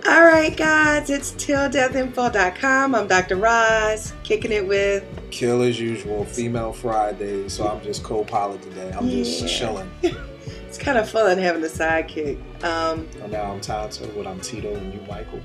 All right, guys, it's tilldeathinfo.com. I'm Dr. Roz, kicking it with Kill as usual, Female Friday. So I'm just co-pilot today. I'm just chilling. It's kind of fun having a sidekick. And now I'm Tonto, but I'm Tito and you Michael.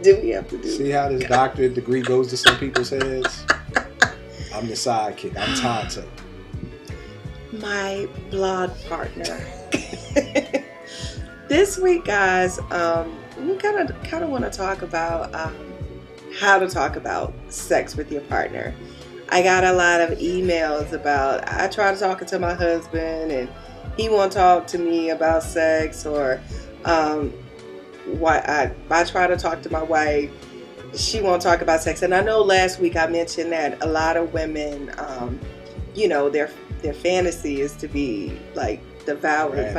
Do we have to do? See how this doctorate degree goes to some people's heads? I'm the sidekick. I'm Tonto. My blog partner. This week, guys, we kind of want to talk about how to talk about sex with your partner. I got a lot of emails about I try to talk to my husband and he won't talk to me about sex, or why I try to talk to my wife, she won't talk about sex. And I know last week I mentioned that a lot of women, their fantasy is to be like devoured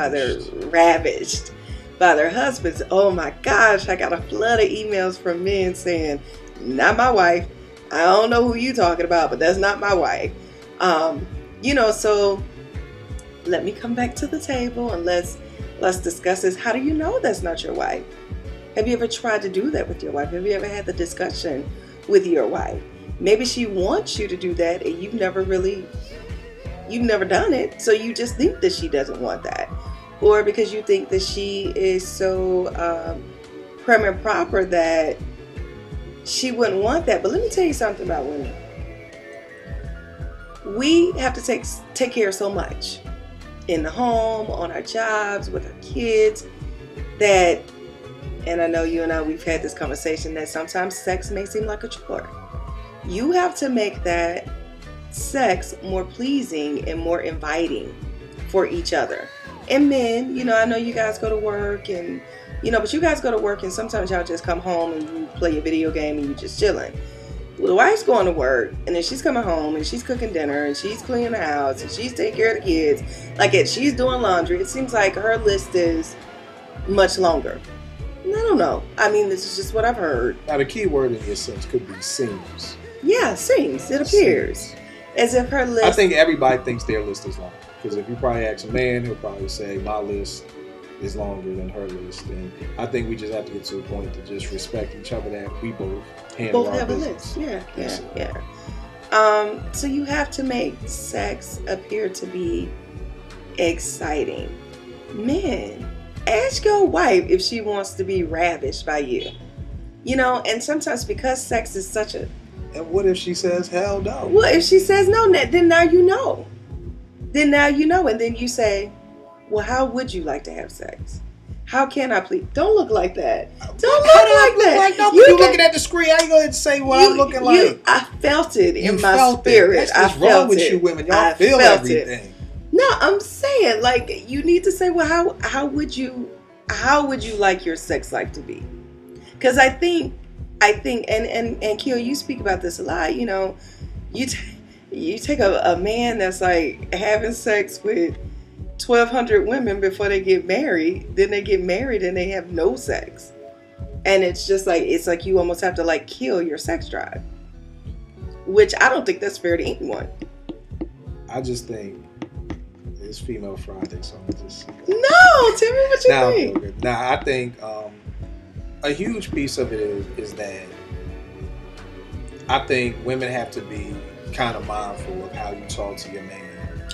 ravished by their husbands. Oh my gosh, I got a flood of emails from men saying, not my wife. I don't know who you talking about, but that's not my wife. So let me come back to the table and let's discuss this. How do you know that's not your wife? Have you ever tried to do that with your wife? Have you ever had the discussion with your wife? Maybe she wants you to do that and you've never done it, so you just think that she doesn't want that. Or because you think that she is so prim and proper that she wouldn't want that. But let me tell you something about women. We have to take care of so much in the home, on our jobs, with our kids, that, and I know you and I, we've had this conversation, that sometimes sex may seem like a chore. You have to make that sex more pleasing and more inviting for each other. And men, I know you guys go to work and, but you guys go to work and sometimes y'all just come home and you play your video game and you just chilling. Well, the wife's going to work and then she's coming home and she's cooking dinner and she's cleaning the house and she's taking care of the kids. She's doing laundry. It seems like her list is much longer. And I don't know. I mean, this is just what I've heard. Now, the key word in your sense could be seems. Yeah, seems. It appears. Seems. As if her list... I think everybody thinks their list is long. Because if you probably ask a man, he'll probably say, my list is longer than her list. And I think we just have to get to a point to just respect each other, that we both handle our business. Both have a list. Yeah. So you have to make sex appear to be exciting. Men, ask your wife if she wants to be ravished by you. And sometimes because sex is such a... And what if she says, hell no? Well, if she says no, then now you know. And then you say, well, how would you like to have sex? How can I please? Don't look like that. Don't look like that. You looking at the screen. I ain't going to say what I'm looking like. I felt it in my spirit. That's what's wrong with you women. Y'all feel everything. No, I'm saying, you need to say, well, how would you like your sex life to be? Because I think, and Kyo, you speak about this a lot. You take a man that's like having sex with 1,200 women before they get married. Then they get married and they have no sex, and it's like you almost have to kill your sex drive, which I don't think that's fair to anyone. I just think it's Female Friday, so I'm just... No, tell me what you think. Now, I think a huge piece of it is that I think women have to be kind of mindful of how you talk to your man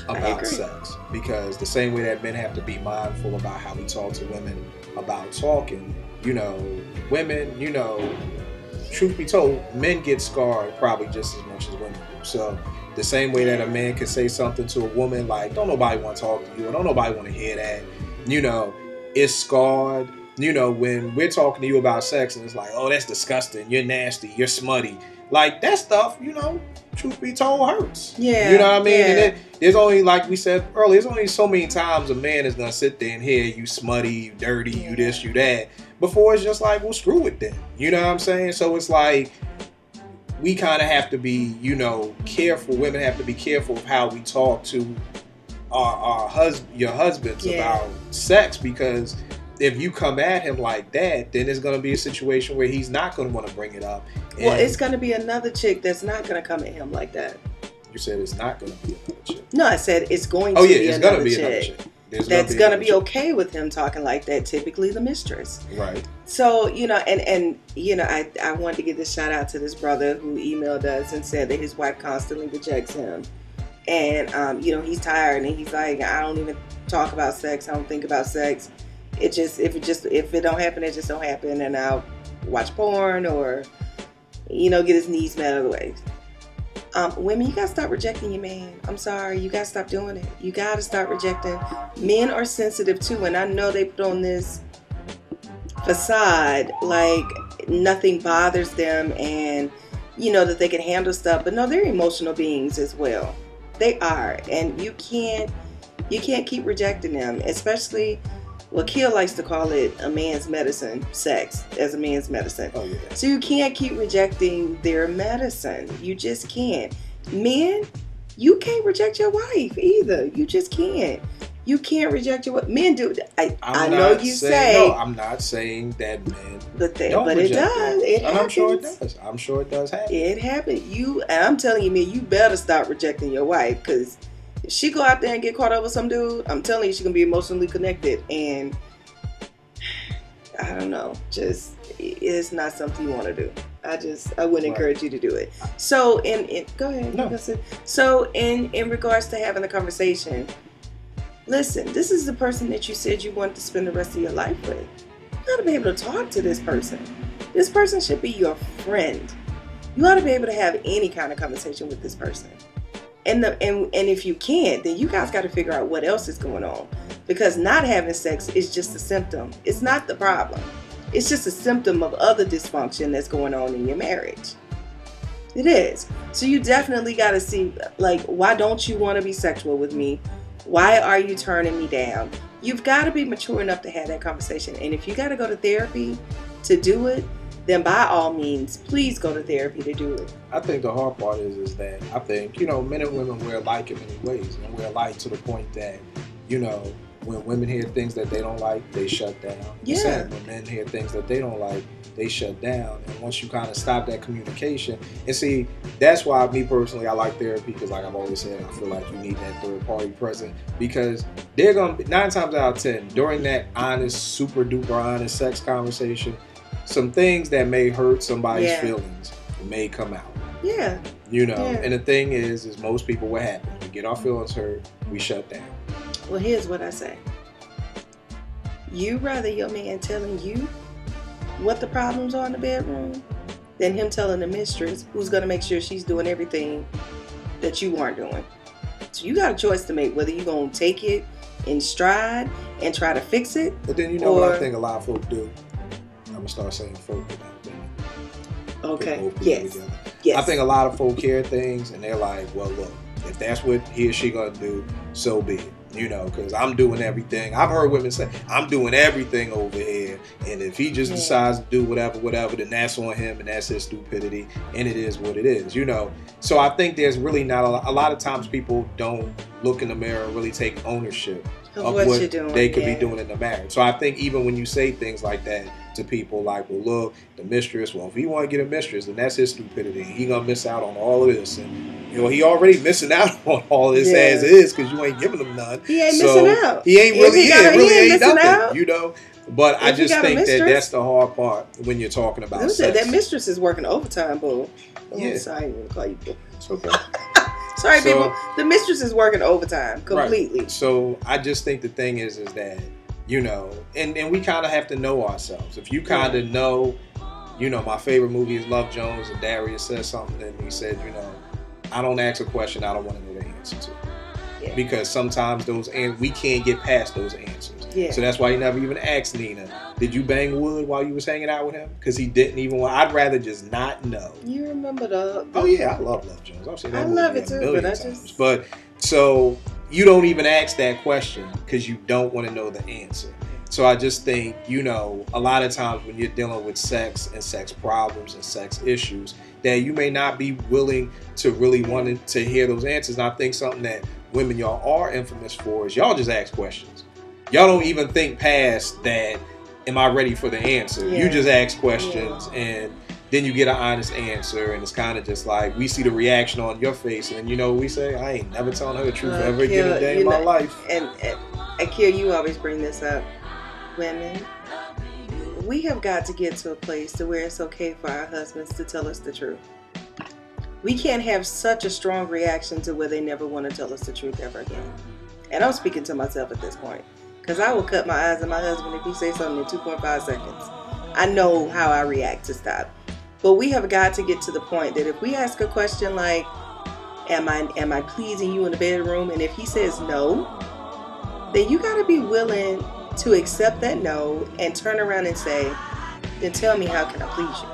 about sex, because the same way that men have to be mindful about how we talk to women about talking, women, truth be told, men get scarred probably just as much as women do. So the same way that a man can say something to a woman like, don't nobody want to talk to you, or don't nobody want to hear that, it's scarred. When we're talking to you about sex and it's like, oh, that's disgusting, you're nasty, you're smutty, that stuff, truth be told, hurts. Yeah. You know what I mean? Yeah. And there's only, like we said earlier, there's only so many times a man is going to sit there and hear you smutty, you dirty, you this, you that, before it's just like, well, screw it then. You know what I'm saying? So it's like, we kind of have to be, careful. Women have to be careful of how we talk to your husbands about sex, because if you come at him like that, then it's going to be a situation where he's not going to want to bring it up. Well, it's going to be another chick that's not going to come at him like that. You said it's not going to be another chick. No, I said it's going to be another chick. that's gonna be okay with him talking like that. Typically, the mistress. Right. So and I wanted to give this shout out to this brother who emailed us and said that his wife constantly rejects him, and he's tired and he's like, I don't even talk about sex. I don't think about sex. If it don't happen, it just don't happen, and I'll watch porn or get his needs met other ways. Women, you gotta stop rejecting your man. I'm sorry, you gotta stop doing it. You gotta start rejecting. Men are sensitive too, and I know they put on this facade like nothing bothers them and that they can handle stuff, but no, they're emotional beings as well. They are, and you can't keep rejecting them, especially. Well, Kiel likes to call it a man's medicine, sex as a man's medicine. Oh, yeah. So you can't keep rejecting their medicine. You just can't. Men, you can't reject your wife either. You just can't. You can't reject your wife. Men do. I know you say. No, I'm not saying that men but it and does. It happens. I'm sure it does. I'm sure it does happen. It happens. And I'm telling you, man, you better stop rejecting your wife, because if she go out there and get caught up with some dude, I'm telling you, she's gonna be emotionally connected, and I don't know, just it's not something you want to do. I wouldn't encourage you to do it. So go ahead. No. So in regards to having the conversation, listen, this is the person that you said you wanted to spend the rest of your life with. You ought to be able to talk to this person. This person should be your friend. You ought to be able to have any kind of conversation with this person. And if you can't, then you guys got to figure out what else is going on. Because not having sex is just a symptom. It's not the problem. It's just a symptom of other dysfunction that's going on in your marriage. It is. So you definitely got to see, like, why don't you want to be sexual with me? Why are you turning me down? You've got to be mature enough to have that conversation. And if you got to go to therapy to do it, then by all means, please go to therapy to do it. I think the hard part is that I think, men and women, we're alike in many ways. And we're alike to the point that, when women hear things that they don't like, they shut down. Yeah. When men hear things that they don't like, they shut down. And once you kind of stop that communication, and see, that's why me personally, I like therapy, because like I've always said, I feel like you need that third party present, because they're going to be 9 times out of 10 during that honest, super duper honest sex conversation, some things that may hurt somebody's feelings may come out. Yeah. And the thing is most people, what happens? We get our feelings hurt, we shut down. Well, here's what I say. You rather your man telling you what the problems are in the bedroom than him telling the mistress, who's going to make sure she's doing everything that you aren't doing. So you got a choice to make, whether you're going to take it in stride and try to fix it. But then what I think a lot of folk do? I'm going to start saying folk without women. Okay. Yes. I think a lot of folk hear things and they're like, well, look, if that's what he or she going to do, so be it. Because I'm doing everything. I've heard women say, I'm doing everything over here. And if he just decides to do whatever, then that's on him and that's his stupidity. And it is what it is, So I think there's really not a lot of times people don't look in the mirror and really take ownership of what they could be doing in the marriage. So I think even when you say things like that to people, like, well, look, the mistress, well, if he want to get a mistress, then that's his stupidity. He going to miss out on all of this. And, he already missing out on all of this as is, because you ain't giving him none. He ain't missing out. He ain't really, ain't nothing, out. But I just think that's the hard part when you're talking about sex. That mistress is working overtime, boo. I'm sorry, I'm going to call you boo. It's okay. Sorry, people. The mistress is working overtime completely. Right. So I just think the thing is that, and we kind of have to know ourselves. If you kind of know, my favorite movie is Love Jones, and Darius says something, and he said, I don't ask a question I don't want to know the answer to. Yeah. Because sometimes we can't get past those answers. Yeah. So that's why he never even asked Nina, did you bang Wood while you was hanging out with him? Because he didn't even want. I'd rather just not know. You remember the Oh yeah, I love Love Jones. I've seen that movie love it too, but times. But so you don't even ask that question because you don't want to know the answer. So I just think, a lot of times when you're dealing with sex and sex problems and sex issues, that you may not be willing to really want to hear those answers. And I think something that women, y'all are infamous for is y'all just ask questions. Y'all don't even think past that, am I ready for the answer? Yeah. You just ask questions and then you get an honest answer, and it's kind of just like, we see the reaction on your face, and what we say? I ain't never telling her the truth ever again a day in my life. And Akira, you always bring this up. Women, we have got to get to a place to where it's okay for our husbands to tell us the truth. We can't have such a strong reaction to where they never want to tell us the truth ever again. And I'm speaking to myself at this point. Because I will cut my eyes at my husband if he says something in 2.5 seconds. I know how I react to stuff. But we have got to get to the point that if we ask a question like, am I pleasing you in the bedroom? And if he says no, then you got to be willing to accept that no and turn around and say, then tell me, how can I please you?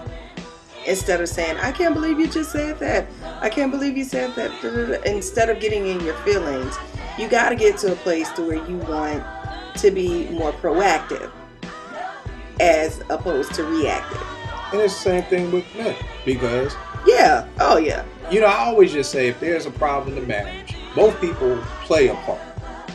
Instead of saying, I can't believe you just said that. I can't believe you said that. Instead of getting in your feelings, you got to get to a place to where you want to be more proactive as opposed to reactive. And it's the same thing with men, because yeah, oh yeah. You know, I always just say if there's a problem in the marriage, both people play a part.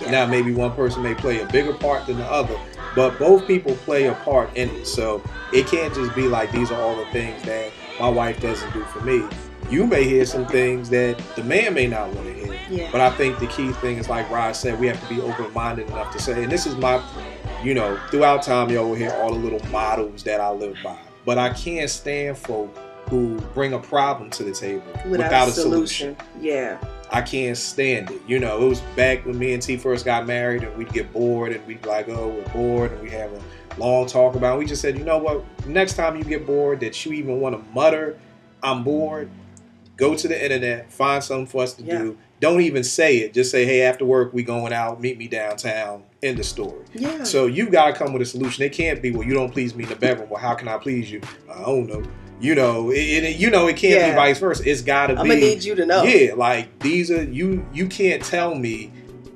Yeah. Now, maybe one person may play a bigger part than the other, but both people play a part in it. So it can't just be like, these are all the things that my wife doesn't do for me. You may hear some things that the man may not want to hear. Yeah. But I think the key thing is, like Rod said, we have to be open-minded enough to say, and this is my, you know, throughout time, you will hear all the little mottos that I live by. But I can't stand folk who bring a problem to the table without a solution. Yeah. I can't stand it. You know, it was back when me and T first got married, and we'd get bored and we'd be like, oh, we're bored, and we have a long talk about it. We just said, you know what, next time you get bored that you even want to mutter, I'm bored, go to the internet, find something for us to do. Don't even say it. Just say, hey, after work, we going out, meet me downtown, end the story. Yeah. So you got to come with a solution. It can't be, well, you don't please me in the bedroom. Well, how can I please you? I don't know. You know, it can't be vice versa. It's got to be. I'm going to need you to know. Yeah, like these are, you can't tell me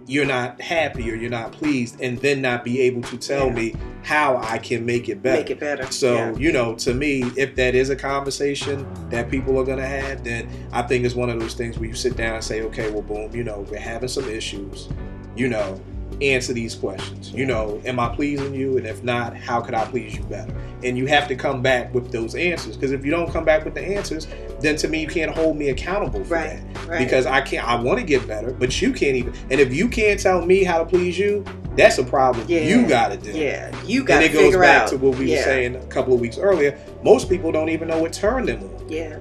you're not happy or you're not pleased and then not be able to tell me how I can make it better. Make it better. So, you know, to me, if that is a conversation that people are going to have, then I think it's one of those things where you sit down and say, okay, well, boom, you know, we're having some issues, you know, answer these questions. You know, am I pleasing you? And if not, how could I please you better? And you have to come back with those answers. Because if you don't come back with the answers, then to me, you can't hold me accountable for that. Right. Because I want to get better, but you can't even. And if you can't tell me how to please you, that's a problem you got to do. Yeah, you got to figure out. And it goes back to what we were saying a couple of weeks earlier. Most people don't even know what turned them on. Yeah.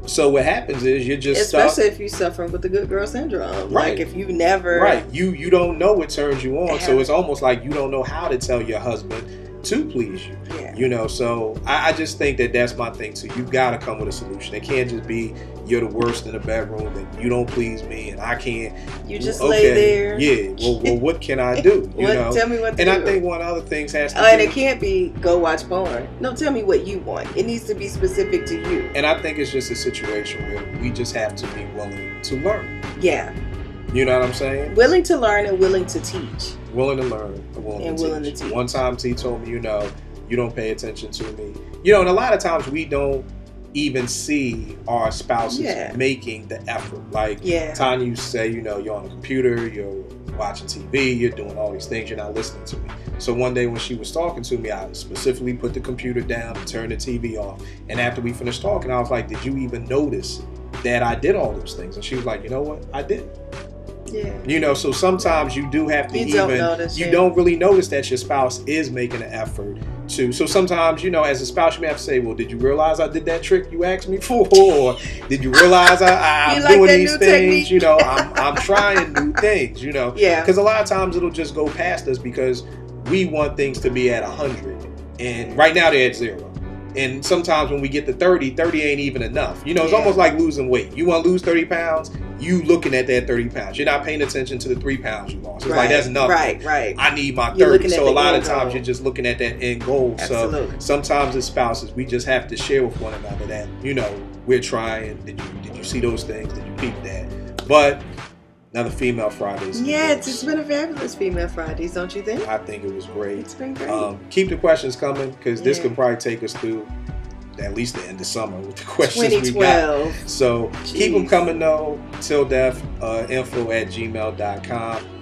So what happens is you're just especially if you're suffering with the good girl syndrome. Right. Like if you never you don't know what turns you on. So it's almost like you don't know how to tell your husband to please you. Yeah. You know, so I just think that that's my thing too. You got to come with a solution. It can't just be you're the worst in the bedroom and you don't please me and I can't. You just lay there. Yeah. Well, what can I do? You know? Tell me what to do. And I think one other thing has to and it can't be go watch porn. No, tell me what you want. It needs to be specific to you. And I think it's just a situation where we just have to be willing to learn. Yeah. You know what I'm saying? Willing to learn and willing to teach. Willing to learn and willing to teach. One time T told me, you know, you don't pay attention to me. You know, and a lot of times we don't even see our spouses making the effort. Like Tanya used to say, you know, you're on the computer, you're watching TV, you're doing all these things, you're not listening to me. So one day when she was talking to me, I specifically put the computer down and turned the TV off. And after we finished talking, I was like, did you even notice that I did all those things? And she was like, you know what? I did. Yeah. You know, so sometimes you do have to don't really notice that your spouse is making an effort to. So sometimes, you know, as a spouse, you may have to say, well, did you realize I did that trick you asked me for? Or did you realize I'm doing these things? Technique? You know, I'm trying new things, you know. Yeah. Because a lot of times it'll just go past us because we want things to be at 100. And right now they're at 0. And sometimes when we get to 30 ain't even enough. You know, it's almost like losing weight. You want to lose 30 pounds, you looking at that 30 pounds. You're not paying attention to the 3 pounds you lost. It's like, that's nothing. Right. I need my 30. So a lot of times you're just looking at that end goal. Absolutely. So sometimes as spouses, we just have to share with one another that, you know, we're trying. Did you see those things? Did you peep that? But another Female Fridays. Yeah, it's been a fabulous Female Fridays, don't you think? I think it was great. It's been great. Keep the questions coming because this could probably take us through at least the end of summer with the questions we got. So keep them coming though. Till death, info@gmail.com.